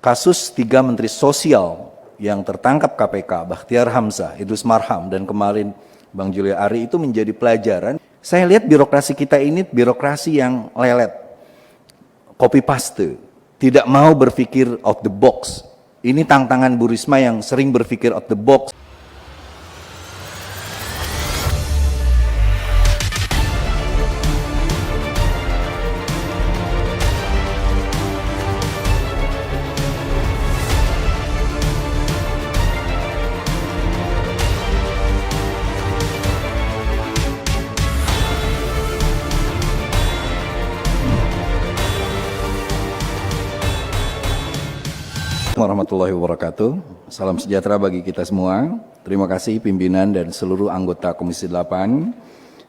kasus 3 menteri sosial yang tertangkap KPK, Bakhtiar Hamzah, Idrus Marham, dan kemarin Bang Julia Ari itu menjadi pelajaran. Saya lihat birokrasi kita ini birokrasi yang lelet, copy paste, tidak mau berpikir out the box. Ini tantangan Bu Risma yang sering berpikir out the box. Warahmatullahi wabarakatuh. Salam sejahtera bagi kita semua. Terima kasih pimpinan dan seluruh anggota Komisi 8,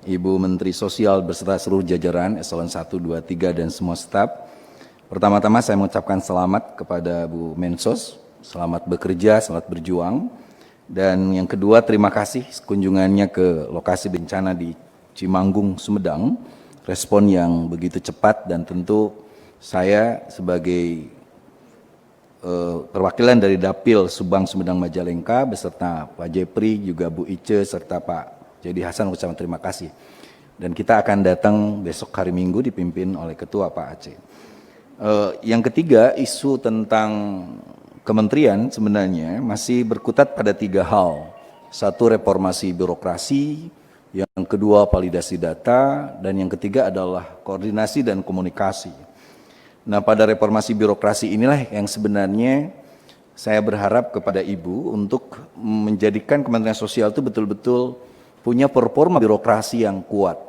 Ibu Menteri Sosial beserta seluruh jajaran eselon 1, 2, 3 dan semua staf. Pertama-tama saya mengucapkan selamat kepada Bu Mensos, selamat bekerja, selamat berjuang. Dan yang kedua, terima kasih kunjungannya ke lokasi bencana di Cimanggung, Sumedang. Respon yang begitu cepat dan tentu saya sebagai perwakilan dari Dapil Subang Sumedang Majalengka beserta Pak Jepri, juga Bu Ice, serta Pak Jadi Hasan ucapan terima kasih. Dan kita akan datang besok hari Minggu dipimpin oleh Ketua Pak Aceh. Yang ketiga, isu tentang kementerian sebenarnya masih berkutat pada 3 hal. Satu, reformasi birokrasi, yang kedua validasi data, dan yang ketiga adalah koordinasi dan komunikasi. Nah, pada reformasi birokrasi inilah yang sebenarnya saya berharap kepada Ibu untuk menjadikan Kementerian Sosial itu betul-betul punya performa birokrasi yang kuat.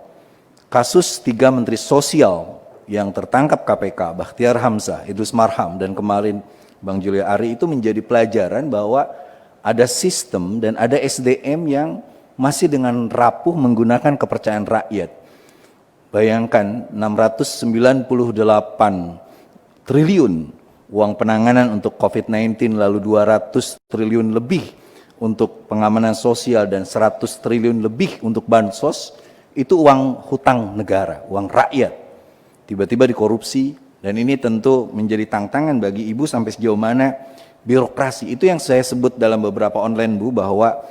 Kasus 3 menteri sosial yang tertangkap KPK, Bakhtiar Hamzah, Idrus Marham, dan kemarin Bang Julia Ari itu menjadi pelajaran bahwa ada sistem dan ada SDM yang masih dengan rapuh menggunakan kepercayaan rakyat. Bayangkan 698 triliun uang penanganan untuk COVID-19, lalu 200 triliun lebih untuk pengamanan sosial dan 100 triliun lebih untuk bansos, itu uang hutang negara, uang rakyat. Tiba-tiba dikorupsi, dan ini tentu menjadi tantangan bagi Ibu sampai sejauh mana birokrasi. Itu yang saya sebut dalam beberapa online Bu, bahwa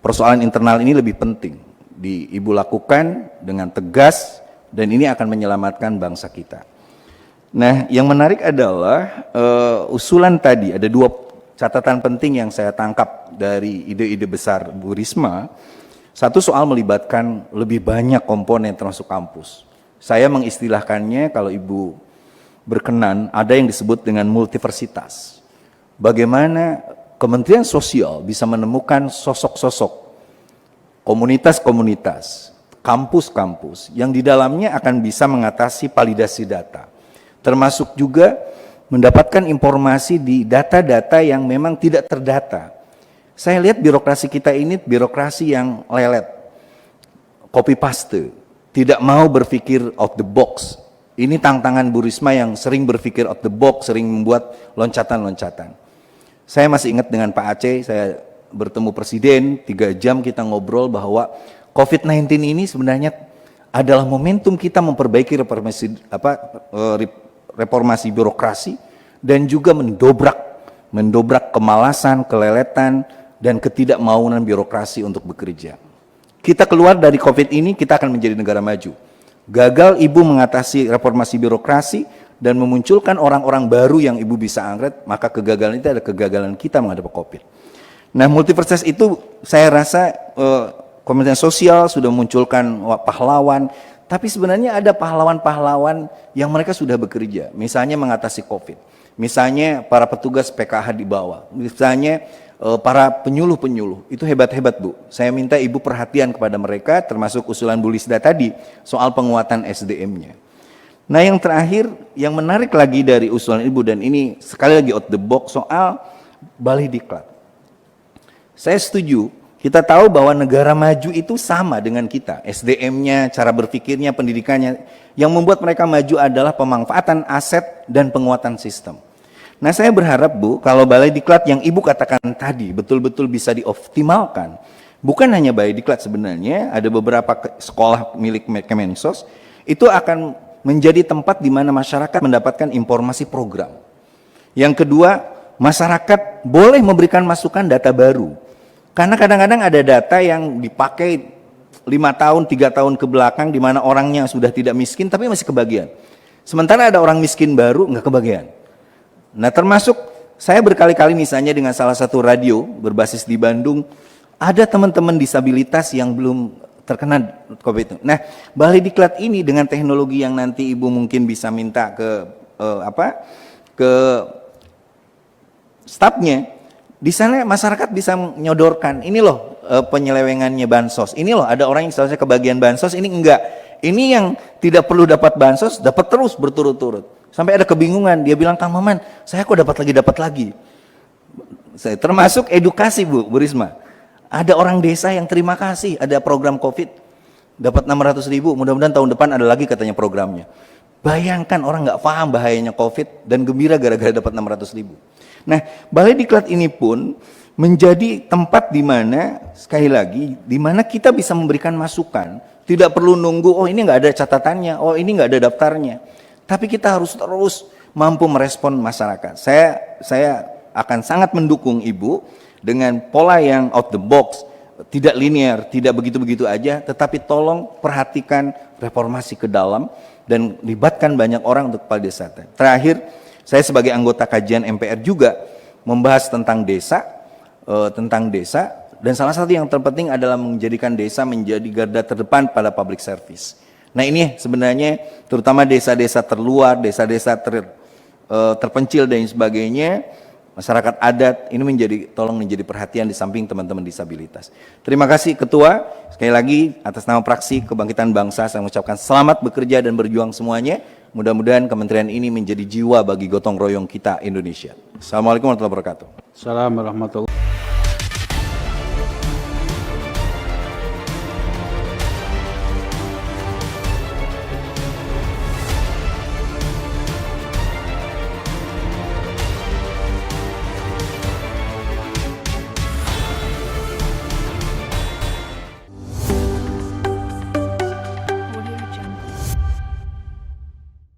persoalan internal ini lebih penting Ibu lakukan dengan tegas, dan ini akan menyelamatkan bangsa kita. Nah, yang menarik adalah usulan tadi, ada 2 catatan penting yang saya tangkap dari ide-ide besar Bu Risma. Satu, soal melibatkan lebih banyak komponen termasuk kampus. Saya mengistilahkannya, kalau Ibu berkenan, ada yang disebut dengan multiversitas. Bagaimana Kementerian Sosial bisa menemukan sosok-sosok, komunitas-komunitas, kampus-kampus yang di dalamnya akan bisa mengatasi validasi data, termasuk juga mendapatkan informasi di data-data yang memang tidak terdata. Saya lihat birokrasi kita ini birokrasi yang lelet, copy paste, tidak mau berpikir out the box. Ini tantangan Bu Risma yang sering berpikir out the box, sering membuat loncatan-loncatan. Saya masih ingat dengan Pak Aceh, saya bertemu Presiden, 3 jam kita ngobrol bahwa COVID-19 ini sebenarnya adalah momentum kita memperbaiki reformasi birokrasi dan juga mendobrak kemalasan, keleletan, dan ketidakmauan birokrasi untuk bekerja. Kita keluar dari COVID ini, kita akan menjadi negara maju. Gagal Ibu mengatasi reformasi birokrasi dan memunculkan orang-orang baru yang Ibu bisa angkat, maka kegagalan itu adalah kegagalan kita menghadapi COVID. Nah, multiversitas itu saya rasa Kementerian Sosial sudah memunculkan pahlawan, tapi sebenarnya ada pahlawan-pahlawan yang mereka sudah bekerja, misalnya mengatasi COVID, misalnya para petugas PKH di bawah, misalnya para penyuluh-penyuluh, itu hebat-hebat Bu. Saya minta Ibu perhatian kepada mereka, termasuk usulan Bu Lisda tadi, soal penguatan SDM-nya. Nah, yang terakhir, yang menarik lagi dari usulan Ibu, dan ini sekali lagi out the box, soal Balai Diklat. Saya setuju. Kita tahu bahwa negara maju itu sama dengan kita, SDM-nya, cara berpikirnya, pendidikannya. Yang membuat mereka maju adalah pemanfaatan aset dan penguatan sistem. Nah, saya berharap Bu, kalau Balai Diklat yang Ibu katakan tadi betul-betul bisa dioptimalkan. Bukan hanya Balai Diklat sebenarnya, ada beberapa sekolah milik Kemensos, itu akan menjadi tempat di mana masyarakat mendapatkan informasi program. Yang kedua, masyarakat boleh memberikan masukan data baru. Karena kadang-kadang ada data yang dipakai 5 tahun, 3 tahun ke belakang di mana orangnya sudah tidak miskin tapi masih kebagian. Sementara ada orang miskin baru nggak kebagian. Nah, termasuk saya berkali-kali misalnya dengan salah satu radio berbasis di Bandung, ada teman-teman disabilitas yang belum terkena COVID. Nah, Balai Diklat ini dengan teknologi yang nanti Ibu mungkin bisa minta ke ke stafnya, di sana masyarakat bisa menyodorkan, ini loh penyelewengannya bansos, ini loh ada orang yang seharusnya kebagian bansos, ini enggak, ini yang tidak perlu dapat bansos, dapat terus berturut-turut, sampai ada kebingungan, dia bilang, Kang Maman, saya kok dapat lagi, saya termasuk edukasi Bu Risma, ada orang desa yang terima kasih, ada program COVID, dapat 600.000, mudah-mudahan tahun depan ada lagi katanya programnya. Bayangkan orang nggak paham bahayanya COVID dan gembira gara-gara dapat 600.000. Nah, Balai Diklat ini pun menjadi tempat di mana, sekali lagi, di mana kita bisa memberikan masukan. Tidak perlu nunggu, oh ini nggak ada catatannya, oh ini nggak ada daftarnya. Tapi kita harus terus mampu merespon masyarakat. Saya akan sangat mendukung Ibu dengan pola yang out the box, tidak linear, tidak begitu-begitu aja, tetapi tolong perhatikan reformasi ke dalam dan libatkan banyak orang untuk kepala desa. Terakhir, saya sebagai anggota kajian MPR juga membahas tentang desa, dan salah satu yang terpenting adalah menjadikan desa menjadi garda terdepan pada public service. Nah ini sebenarnya terutama desa-desa terluar, desa-desa terpencil dan sebagainya, masyarakat adat ini tolong menjadi perhatian di samping teman-teman disabilitas. Terima kasih Ketua, sekali lagi atas nama Praksi Kebangkitan Bangsa saya mengucapkan selamat bekerja dan berjuang semuanya. Mudah-mudahan kementerian ini menjadi jiwa bagi gotong royong kita Indonesia. Assalamualaikum warahmatullahi wabarakatuh. Assalamualaikum warahmatullahi wabarakatuh.